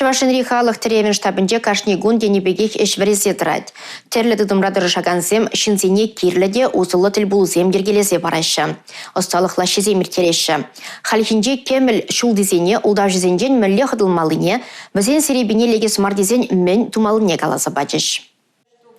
Чувашинри халық теревен штабынде кашни гун денебегех эшверезе тұрад. Терлі дыдымрадыры шагансем шинзене кирліде узылы тіл бұлызем дергелезе барайшы. Осталықла шеземір тереші. Халихинже кеміл шул дизене улдав жезенден мүлі қыдылмалыне, бізен серебіне легес мардизен мен тумалыне қаласы бачыш.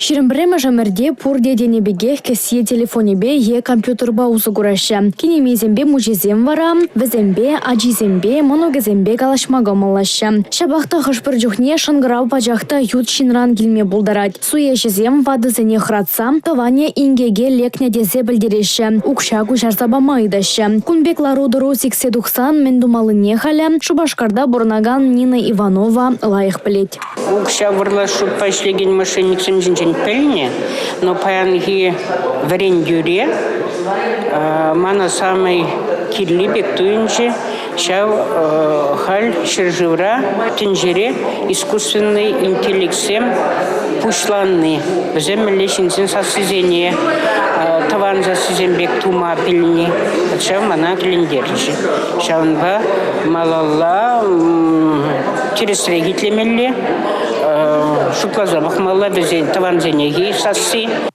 Ширембрема жамерде пурде денебегех кесе телефонебе е компьютерба узы кураща. Кинемезембе мужезем вара, везембе, аджизембе, моногезембе калашмага малаща. Шабахта хышпыр жүхне шангырау пажахта ют шинран келме булдарать. Суе жезем вадызене хратса, товане ингеге лекне дезе білдереща. Укша кушарсаба майдаща. Кунбек ларудыру сиксе духсан мендумалыне халя, Шубашкарда бурнаган Нина Иванова лайық білет. Укша вырла шут пайшлеген мошенниксем жинжен пельне, но паянги варендюре, мана самый кирлибек туинче, шау халь шержевра, тенжере, искусственный интеллектсем пушланный. Безем лешинсен сосизение, таван засизембек тума пельни, шау мана килендерчи. Шаунба малалла терестрегитлемелли,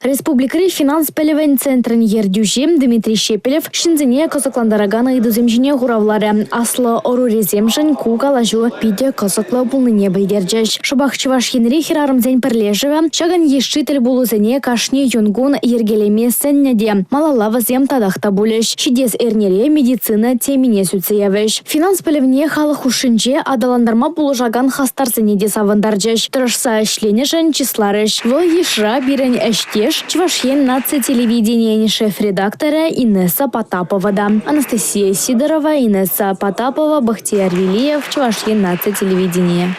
Республикари финанс пелевен центрен ердюжем Дмитрий Щепелев шинзене косокландарагана идуземжине гуравлары аслы ору реземжен кукалажу пиде косокла булныне білдерджеш. Шубах чуваш хенри хирарымзен перлежеве чаган ешчитель булузене кашне юнгун ергелеме сеннеде. Малалава зем тадахта булеш. Шидес эрнере медицина темине сүтсеевеш. Финанс пелевне халық ушинче адаландарма булужаган хастарсене десавандарджеш. Тырышса ишленежен числарыш. Во ешра бирен эштеш Чувашьен нация телевидения шеф-редактора Инесса Потапова. Анастасия Сидорова, Инесса Потапова, Бахтияр Вилиев, Чувашьен нация телевидения.